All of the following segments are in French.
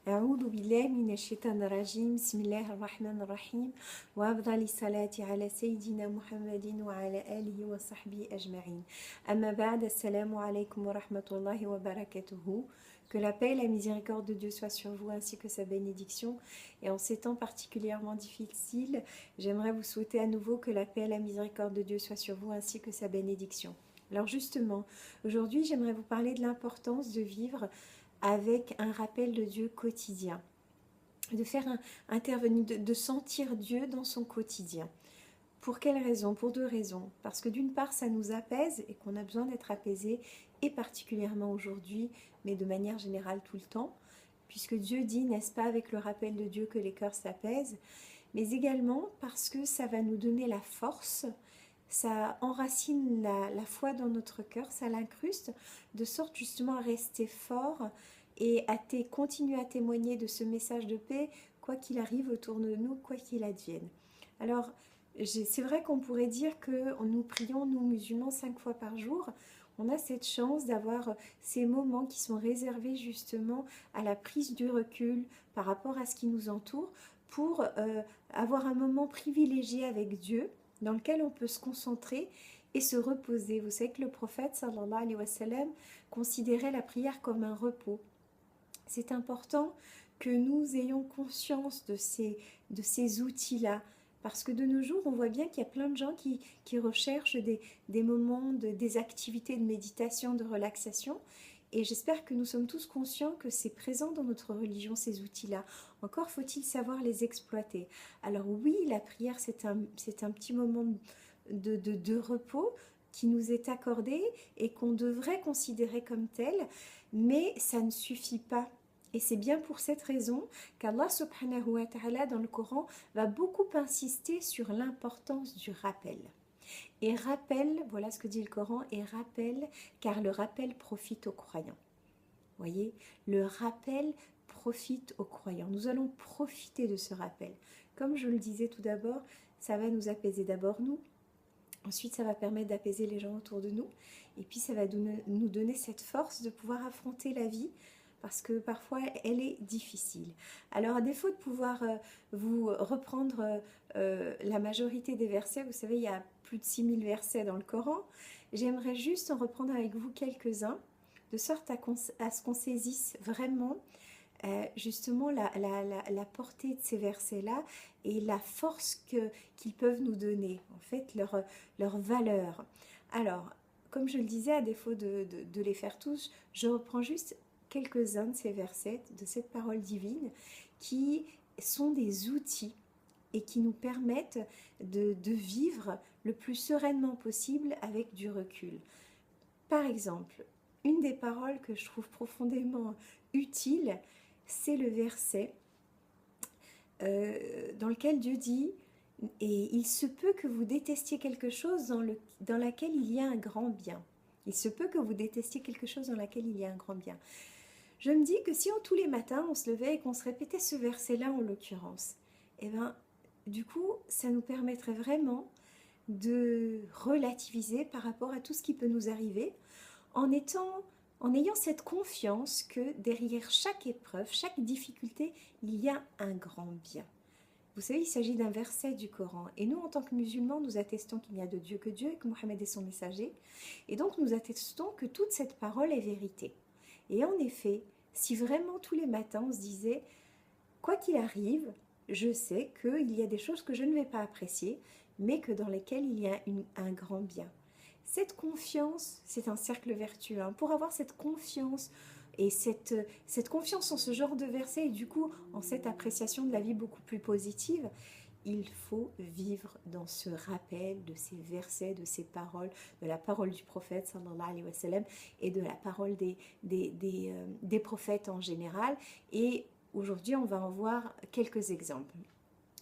أعوذ بالله من الشيطان الرجيم بسم الله الرحمن الرحيم وأفضل الصلاة على سيدنا محمد وعلى آله وصحبه أجمعين أما بعد السلام عليكم ورحمة الله وبركاته. Que la paix et la miséricorde de Dieu soient sur vous ainsi que sa bénédiction. Et en ces temps particulièrement difficiles, j'aimerais vous souhaiter à nouveau que la paix et la miséricorde de Dieu soient sur vous ainsi que sa bénédiction. Alors justement, aujourd'hui j'aimerais vous parler de l'importance de vivre avec un rappel de Dieu quotidien, de faire intervenir, de sentir Dieu dans son quotidien. Pour quelle raison? Pour deux raisons. Parce que d'une part, ça nous apaise et qu'on a besoin d'être apaisé, et particulièrement aujourd'hui, mais de manière générale tout le temps, puisque Dieu dit, n'est-ce pas, avec le rappel de Dieu que les cœurs s'apaisent, mais également parce que ça va nous donner la force, ça enracine la foi dans notre cœur, ça l'incruste, de sorte justement à rester fort et à continuer à témoigner de ce message de paix, quoi qu'il arrive autour de nous, quoi qu'il advienne. Alors, c'est vrai qu'on pourrait dire que nous prions, nous musulmans, 5 fois par jour. On a cette chance d'avoir ces moments qui sont réservés justement à la prise du recul par rapport à ce qui nous entoure, pour avoir un moment privilégié avec Dieu, dans lequel on peut se concentrer et se reposer. Vous savez que le prophète, sallallahu alayhi wa sallam, considérait la prière comme un repos. C'est important que nous ayons conscience de ces outils-là, parce que de nos jours, on voit bien qu'il y a plein de gens qui recherchent des moments, des activités de méditation, de relaxation, et j'espère que nous sommes tous conscients que c'est présent dans notre religion, ces outils-là. Encore faut-il savoir les exploiter. Alors oui, la prière, c'est un petit moment de repos qui nous est accordé et qu'on devrait considérer comme tel, mais ça ne suffit pas. Et c'est bien pour cette raison qu'Allah subhanahu wa ta'ala dans le Coran va beaucoup insister sur l'importance du rappel. Et rappel, voilà ce que dit le Coran, et rappel, car le rappel profite aux croyants. Voyez, le rappel profite aux croyants. Nous allons profiter de ce rappel. Comme je le disais tout d'abord, ça va nous apaiser d'abord nous. Ensuite, ça va permettre d'apaiser les gens autour de nous. Et puis, ça va nous donner cette force de pouvoir affronter la vie, parce que parfois elle est difficile. Alors à défaut de pouvoir vous reprendre la majorité des versets, vous savez il y a plus de 6000 versets dans le Coran, j'aimerais juste en reprendre avec vous quelques-uns, de sorte à ce qu'on saisisse vraiment justement la portée de ces versets-là et la force qu'ils peuvent nous donner, en fait leur valeur. Alors, comme je le disais, à défaut de les faire tous, je reprends juste quelques-uns de ces versets, de cette parole divine, qui sont des outils et qui nous permettent de vivre le plus sereinement possible avec du recul. Par exemple, une des paroles que je trouve profondément utile, c'est le verset dans lequel Dieu dit « Et il se peut que vous détestiez quelque chose dans laquelle il y a un grand bien. » Il se peut que vous détestiez quelque chose dans laquelle il y a un grand bien. Je me dis que si tous les matins on se levait et qu'on se répétait ce verset-là en l'occurrence, eh bien, du coup, ça nous permettrait vraiment de relativiser par rapport à tout ce qui peut nous arriver, en ayant cette confiance que derrière chaque épreuve, chaque difficulté, il y a un grand bien. Vous savez, il s'agit d'un verset du Coran. Et nous, en tant que musulmans, nous attestons qu'il n'y a de Dieu que Dieu et que Mohammed est son messager. Et donc, nous attestons que toute cette parole est vérité. Et en effet, si vraiment tous les matins on se disait, quoi qu'il arrive, je sais qu'il y a des choses que je ne vais pas apprécier, mais que dans lesquelles il y a un grand bien. Cette confiance, c'est un cercle vertueux. Pour avoir cette confiance et cette confiance en ce genre de verset et du coup en cette appréciation de la vie beaucoup plus positive, il faut vivre dans ce rappel de ces versets, de ces paroles, de la parole du prophète sallallahu alayhi wa sallam et de la parole des prophètes en général. Et aujourd'hui, on va en voir quelques exemples.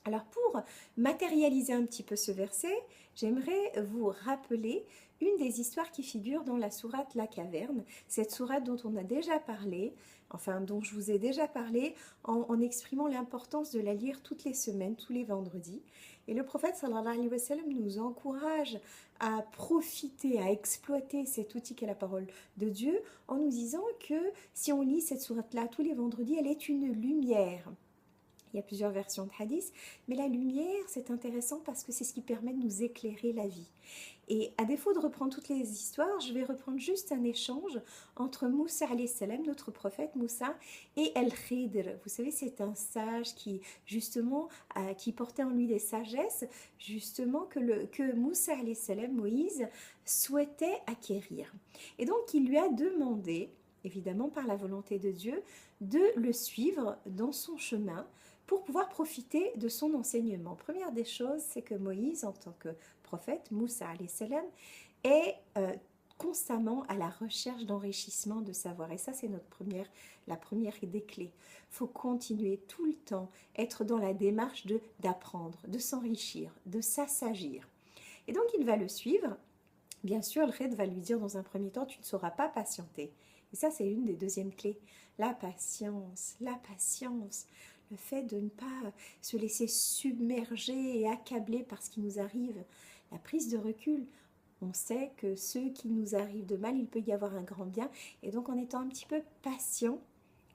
Alors pour matérialiser un petit peu ce verset, j'aimerais vous rappeler une des histoires qui figure dans la sourate La Caverne, cette sourate dont on a déjà parlé, enfin dont je vous ai déjà parlé en exprimant l'importance de la lire toutes les semaines, tous les vendredis. Et le prophète sallallahu alayhi wa sallam nous encourage à profiter, à exploiter cet outil qu'est la parole de Dieu en nous disant que si on lit cette sourate-là tous les vendredis, elle est une lumière. Il y a plusieurs versions de hadith, mais la lumière, c'est intéressant parce que c'est ce qui permet de nous éclairer la vie. Et à défaut de reprendre toutes les histoires, je vais reprendre juste un échange entre Moussa alayhi salam, notre prophète Moussa, et El-Khidr. Vous savez, c'est un sage qui, justement, qui portait en lui des sagesses, justement, que Moussa alayhi salam, Moïse, souhaitait acquérir. Et donc, il lui a demandé, évidemment par la volonté de Dieu, de le suivre dans son chemin, pour pouvoir profiter de son enseignement. Première des choses, c'est que Moïse, en tant que prophète, Moussa alayhi salam, est constamment à la recherche d'enrichissement de savoir. Et ça, c'est la première des clés. Il faut continuer tout le temps, être dans la démarche d'apprendre, de s'enrichir, de s'assagir. Et donc, il va le suivre. Bien sûr, le Khidr va lui dire dans un premier temps, tu ne sauras pas patienter. Et ça, c'est une des deuxièmes clés. La patience, le fait de ne pas se laisser submerger et accabler par ce qui nous arrive. La prise de recul. On sait que ce qui nous arrive de mal, il peut y avoir un grand bien. Et donc, en étant un petit peu patient,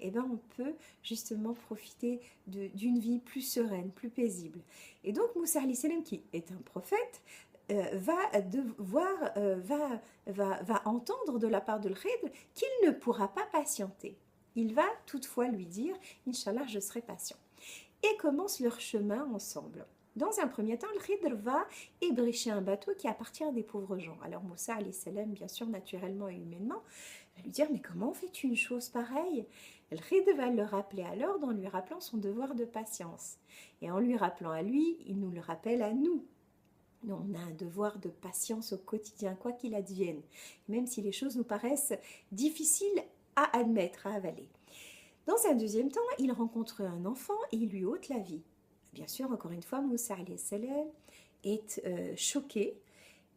eh ben, on peut justement profiter d'une vie plus sereine, plus paisible. Et donc, Moussa alayhi salam, qui est un prophète, va entendre de la part de l'Khidr qu'il ne pourra pas patienter. Il va toutefois lui dire « Inch'Allah, je serai patient ». Et commencent leur chemin ensemble. Dans un premier temps, le Khidr va ébrécher un bateau qui appartient à des pauvres gens. Alors Moussa alayhi salam, bien sûr, naturellement et humainement, va lui dire « Mais comment fais-tu une chose pareille ?» Le Khidr va le rappeler alors en lui rappelant son devoir de patience. Et en lui rappelant à lui, il nous le rappelle à nous. On a un devoir de patience au quotidien, quoi qu'il advienne, même si les choses nous paraissent difficiles à admettre, à avaler. Dans un deuxième temps, il rencontre un enfant et il lui ôte la vie. Bien sûr, encore une fois, Moussa alayhi salam est choqué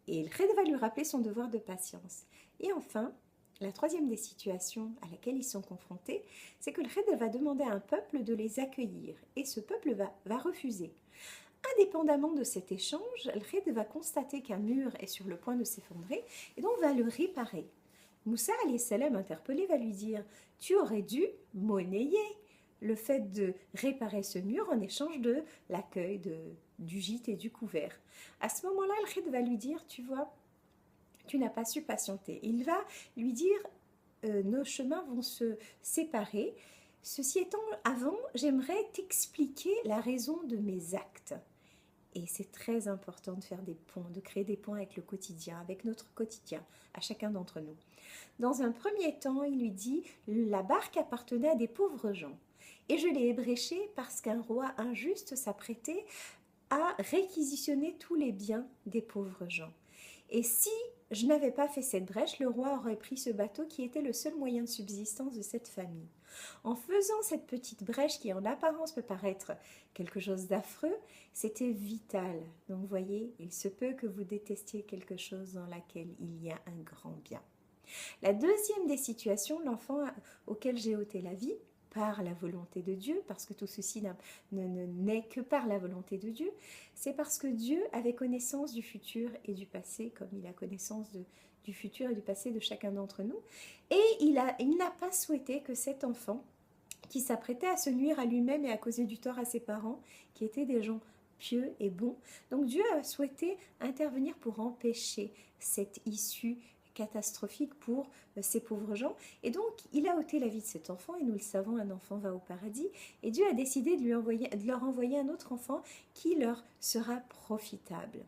et le Khidr va lui rappeler son devoir de patience. Et enfin, la troisième des situations à laquelle ils sont confrontés, c'est que le Khidr va demander à un peuple de les accueillir et ce peuple va refuser. Indépendamment de cet échange, le Khidr va constater qu'un mur est sur le point de s'effondrer et donc va le réparer. Moussa alayhi salam, interpellé, va lui dire « Tu aurais dû monnayer le fait de réparer ce mur en échange de l'accueil du gîte et du couvert. » À ce moment-là, le Khidr va lui dire « Tu vois, tu n'as pas su patienter. » Il va lui dire « Nos chemins vont se séparer. Ceci étant, avant, j'aimerais t'expliquer la raison de mes actes. » Et c'est très important de faire des ponts, de créer des ponts avec le quotidien, avec notre quotidien, à chacun d'entre nous. Dans un premier temps, il lui dit « La barque appartenait à des pauvres gens. Et je l'ai ébréchée parce qu'un roi injuste s'apprêtait à réquisitionner tous les biens des pauvres gens. Et si je n'avais pas fait cette brèche, le roi aurait pris ce bateau qui était le seul moyen de subsistance de cette famille. En faisant cette petite brèche qui en apparence peut paraître quelque chose d'affreux, c'était vital. Donc vous voyez, il se peut que vous détestiez quelque chose dans laquelle il y a un grand bien. La deuxième des situations, l'enfant auquel j'ai ôté la vie, par la volonté de Dieu, parce que tout ceci n'est que par la volonté de Dieu, c'est parce que Dieu avait connaissance du futur et du passé, comme il a connaissance du futur et du passé de chacun d'entre nous. Et il n'a pas souhaité que cet enfant, qui s'apprêtait à se nuire à lui-même et à causer du tort à ses parents, qui étaient des gens pieux et bons, donc Dieu a souhaité intervenir pour empêcher cette issue catastrophique pour ces pauvres gens. Et donc, il a ôté la vie de cet enfant, et nous le savons, un enfant va au paradis, et Dieu a décidé de leur envoyer un autre enfant qui leur sera profitable.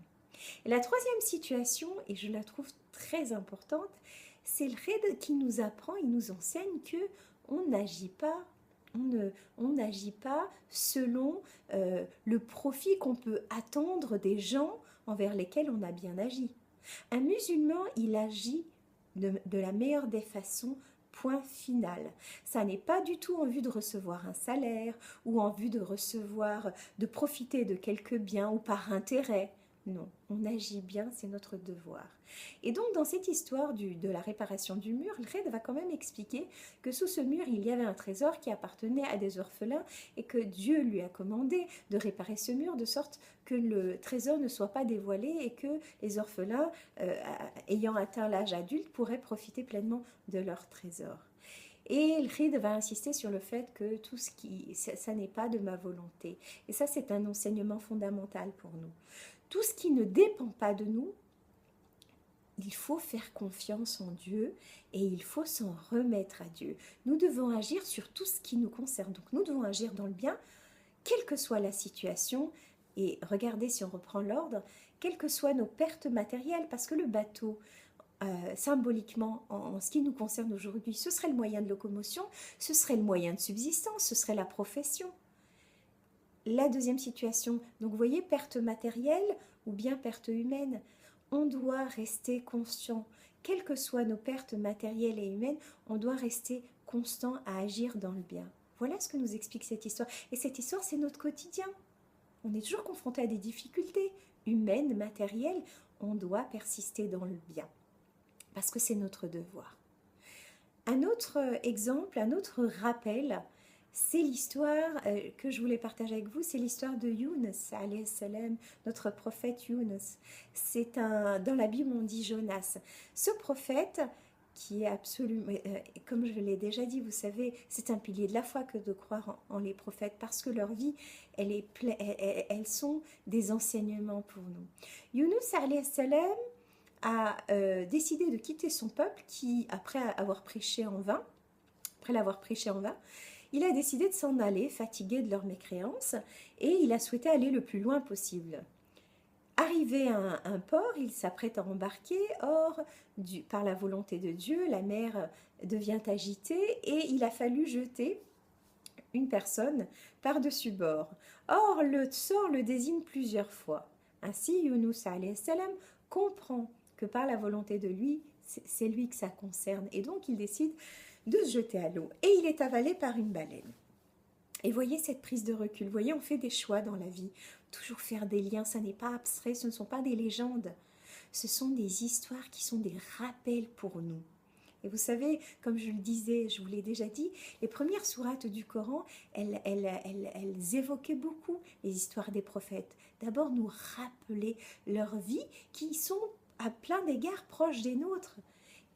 Et la troisième situation, et je la trouve très importante, c'est le Khidr qui nous apprend, il nous enseigne que on n'agit pas selon le profit qu'on peut attendre des gens envers lesquels on a bien agi. Un musulman, il agit de la meilleure des façons point final. Ça n'est pas du tout en vue de recevoir un salaire ou en vue de profiter de quelques biens ou par intérêt. Non, on agit bien, c'est notre devoir. Et donc dans cette histoire de la réparation du mur, le Raid va quand même expliquer que sous ce mur, il y avait un trésor qui appartenait à des orphelins et que Dieu lui a commandé de réparer ce mur de sorte que le trésor ne soit pas dévoilé et que les orphelins, ayant atteint l'âge adulte, pourraient profiter pleinement de leur trésor. Et le Raid va insister sur le fait que tout ce qui, ça n'est pas de ma volonté. Et ça, c'est un enseignement fondamental pour nous. Tout ce qui ne dépend pas de nous, il faut faire confiance en Dieu et il faut s'en remettre à Dieu. Nous devons agir sur tout ce qui nous concerne. Donc nous devons agir dans le bien, quelle que soit la situation. Et regardez si on reprend l'ordre, quelles que soient nos pertes matérielles, parce que le bateau, symboliquement, en ce qui nous concerne aujourd'hui, ce serait le moyen de locomotion, ce serait le moyen de subsistance, ce serait la profession. La deuxième situation, donc vous voyez, perte matérielle ou bien perte humaine, on doit rester conscient. Quelles que soient nos pertes matérielles et humaines, on doit rester constant à agir dans le bien. Voilà ce que nous explique cette histoire. Et cette histoire, c'est notre quotidien. On est toujours confronté à des difficultés humaines, matérielles. On doit persister dans le bien, parce que c'est notre devoir. Un autre exemple, un autre rappel, c'est l'histoire que je voulais partager avec vous, c'est l'histoire de Younus, alayhi salam, notre prophète Younus. Dans la Bible, on dit Jonas. Ce prophète, qui est absolument, comme je l'ai déjà dit, vous savez, c'est un pilier de la foi que de croire en les prophètes, parce que leur vie, elles sont des enseignements pour nous. Younus, alayhi salam, a décidé de quitter son peuple qui, après l'avoir prêché en vain, il a décidé de s'en aller, fatigué de leur mécréance, et il a souhaité aller le plus loin possible. Arrivé à un port, il s'apprête à embarquer, or, par la volonté de Dieu, la mer devient agitée et il a fallu jeter une personne par-dessus bord. Or, le sort le désigne plusieurs fois. Ainsi, Younus alayhi salam comprend que par la volonté de lui, c'est lui que ça concerne. Et donc, il décide de se jeter à l'eau. Et il est avalé par une baleine. Et voyez cette prise de recul. Voyez, on fait des choix dans la vie. Toujours faire des liens, ça n'est pas abstrait, ce ne sont pas des légendes. Ce sont des histoires qui sont des rappels pour nous. Et vous savez, comme je le disais, je vous l'ai déjà dit, les premières sourates du Coran, elles évoquaient beaucoup les histoires des prophètes. D'abord, nous rappeler leur vie qui sont à plein d'égards proches des nôtres.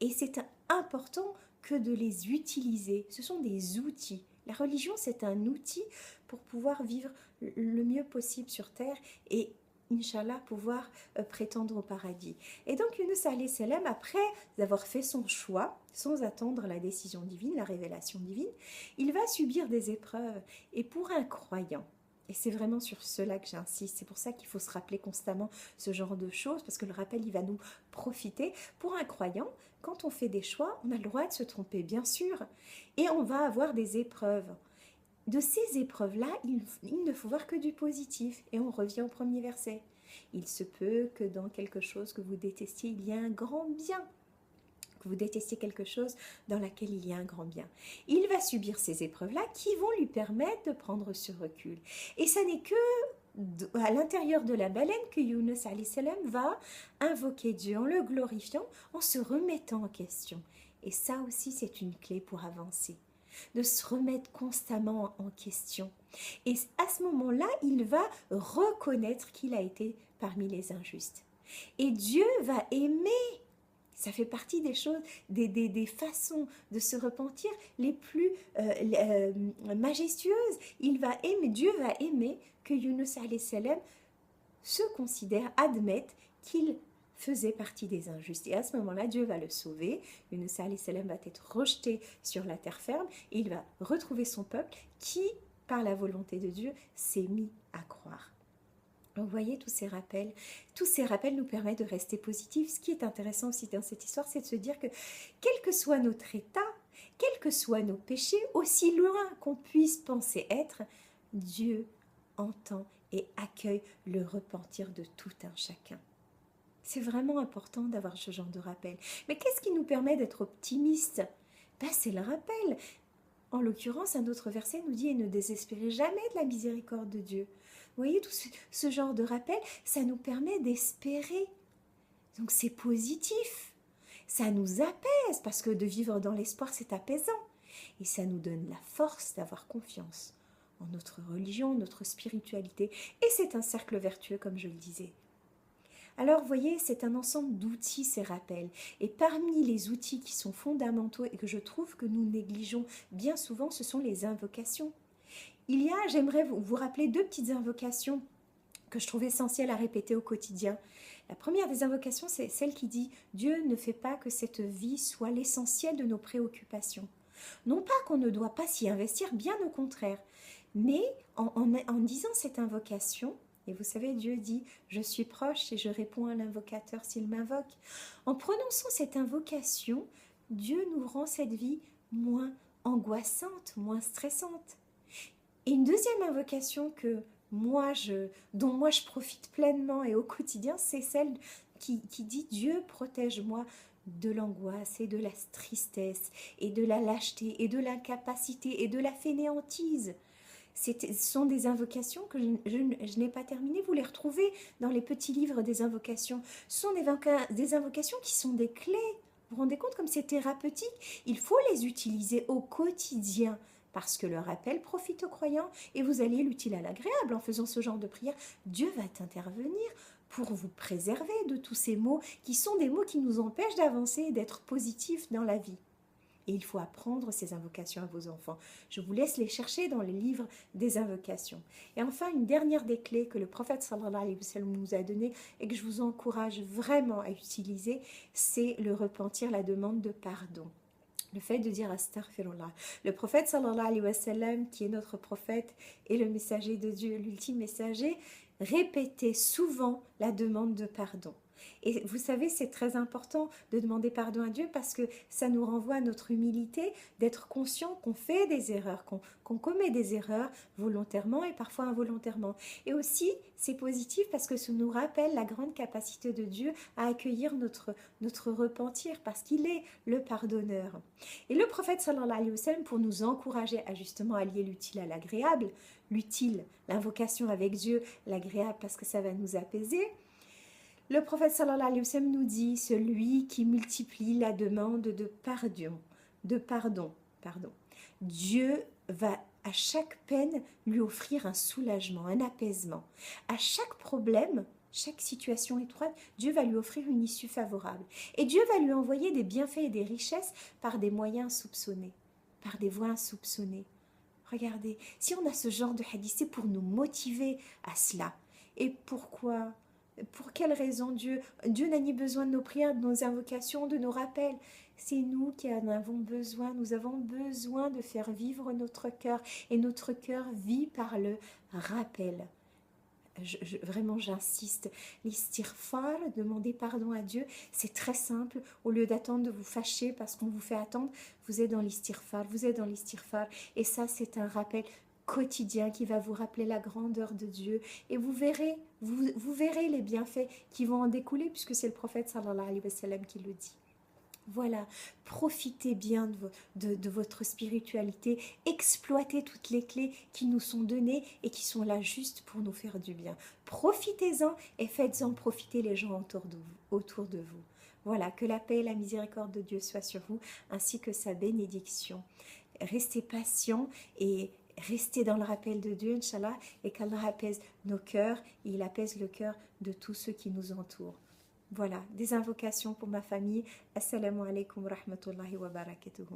Et c'est important que de les utiliser. Ce sont des outils. La religion, c'est un outil pour pouvoir vivre le mieux possible sur terre et Inch'Allah, pouvoir prétendre au paradis. Et donc Younus alayhi salam, après avoir fait son choix, sans attendre la décision divine, la révélation divine, il va subir des épreuves. Et pour un croyant, et c'est vraiment sur cela que j'insiste, c'est pour ça qu'il faut se rappeler constamment ce genre de choses, parce que le rappel, il va nous profiter. Pour un croyant, quand on fait des choix, on a le droit de se tromper, bien sûr, et on va avoir des épreuves. De ces épreuves-là, il ne faut voir que du positif. Et on revient au premier verset. Il se peut que dans quelque chose que vous détestiez, il y a un grand bien. Que vous détestiez quelque chose dans laquelle il y a un grand bien. Il va subir ces épreuves-là qui vont lui permettre de prendre ce recul. Et ça n'est que à l'intérieur de la baleine que Younus alayhi salam va invoquer Dieu en le glorifiant, en se remettant en question. Et ça aussi, c'est une clé pour avancer. De se remettre constamment en question. Et à ce moment-là, il va reconnaître qu'il a été parmi les injustes. Et Dieu va aimer. Ça fait partie des choses, des façons de se repentir les plus majestueuses. Dieu va aimer que Younus alayhi salam se considère, admette qu'il faisait partie des injustes. Et à ce moment-là, Dieu va le sauver. Younus alayhi salam va être rejeté sur la terre ferme et il va retrouver son peuple qui, par la volonté de Dieu, s'est mis à croire. Donc, vous voyez, tous ces rappels nous permettent de rester positifs. Ce qui est intéressant aussi dans cette histoire, c'est de se dire que quel que soit notre état, quels que soient nos péchés, aussi loin qu'on puisse penser être, Dieu entend et accueille le repentir de tout un chacun. C'est vraiment important d'avoir ce genre de rappel. Mais qu'est-ce qui nous permet d'être optimistes ben, c'est le rappel. En l'occurrence, un autre verset nous dit « Et ne désespérez jamais de la miséricorde de Dieu ». Vous voyez, tout ce genre de rappel, ça nous permet d'espérer. Donc c'est positif. Ça nous apaise parce que de vivre dans l'espoir, c'est apaisant. Et ça nous donne la force d'avoir confiance en notre religion, notre spiritualité. Et c'est un cercle vertueux, comme je le disais. Alors, vous voyez, c'est un ensemble d'outils, ces rappels. Et parmi les outils qui sont fondamentaux et que je trouve que nous négligeons bien souvent, ce sont les invocations. J'aimerais vous rappeler 2 petites invocations que je trouve essentielles à répéter au quotidien. La première des invocations, c'est celle qui dit « Dieu ne fait pas que cette vie soit l'essentiel de nos préoccupations ». Non pas qu'on ne doit pas s'y investir, bien au contraire. Mais en disant cette invocation, et vous savez, Dieu dit « Je suis proche et je réponds à l'invocateur s'il m'invoque ». En prononçant cette invocation, Dieu nous rend cette vie moins angoissante, moins stressante. Et une deuxième invocation dont moi je profite pleinement et au quotidien, c'est celle qui dit « Dieu protège-moi de l'angoisse et de la tristesse et de la lâcheté et de l'incapacité et de la fainéantise ». Ce sont des invocations que je n'ai pas terminées. Vous les retrouvez dans les petits livres des invocations. Ce sont des invocations qui sont des clés. Vous vous rendez compte comme c'est thérapeutique? Il faut les utiliser au quotidien parce que le rappel profite aux croyants et vous alliez l'utile à l'agréable en faisant ce genre de prière. Dieu va intervenir pour vous préserver de tous ces mots qui sont des mots qui nous empêchent d'avancer et d'être positifs dans la vie. Et il faut apprendre ces invocations à vos enfants. Je vous laisse les chercher dans les livres des invocations. Et enfin, une dernière des clés que le prophète sallallahu alayhi wa sallam nous a donnée et que je vous encourage vraiment à utiliser, c'est le repentir, la demande de pardon. Le fait de dire astaghfirullah. Le prophète sallallahu alayhi wa sallam, qui est notre prophète et le messager de Dieu, l'ultime messager, répétait souvent la demande de pardon. Et vous savez, c'est très important de demander pardon à Dieu parce que ça nous renvoie à notre humilité, d'être conscient qu'on fait des erreurs, qu'on commet des erreurs volontairement et parfois involontairement. Et aussi, c'est positif parce que ça nous rappelle la grande capacité de Dieu à accueillir notre repentir parce qu'il est le pardonneur. Et le prophète sallallahu alayhi wa sallam, pour nous encourager à justement allier l'utile à l'agréable, l'utile, l'invocation avec Dieu, l'agréable parce que ça va nous apaiser, le prophète sallallahu alayhi wa sallam nous dit « Celui qui multiplie la demande de pardon, Dieu va à chaque peine lui offrir un soulagement, un apaisement. À chaque problème, chaque situation étroite, Dieu va lui offrir une issue favorable. Et Dieu va lui envoyer des bienfaits et des richesses par des moyens insoupçonnés, par des voies insoupçonnées. » Regardez, si on a ce genre de hadith, c'est pour nous motiver à cela. Et pourquoi ? Pour quelle raison Dieu n'a ni besoin de nos prières, de nos invocations, de nos rappels. C'est nous qui en avons besoin. Nous avons besoin de faire vivre notre cœur. Et notre cœur vit par le rappel. Vraiment, j'insiste. L'istighfar, demander pardon à Dieu, c'est très simple. Au lieu d'attendre de vous fâcher parce qu'on vous fait attendre, vous êtes dans l'istighfar, Et ça, c'est un rappel quotidien qui va vous rappeler la grandeur de Dieu. Et vous verrez les bienfaits qui vont en découler, puisque c'est le prophète sallallahu alayhi wa sallam qui le dit. Voilà, profitez bien de votre spiritualité, exploitez toutes les clés qui nous sont données et qui sont là juste pour nous faire du bien. Profitez-en et faites-en profiter les gens autour de vous. Voilà, que la paix et la miséricorde de Dieu soient sur vous, ainsi que sa bénédiction. Restez patients et restez dans le rappel de Dieu, Inch'Allah, et qu'Allah apaise nos cœurs et il apaise le cœur de tous ceux qui nous entourent. Voilà, des invocations pour ma famille. Assalamu alaikum wa rahmatullahi wa barakatuhu.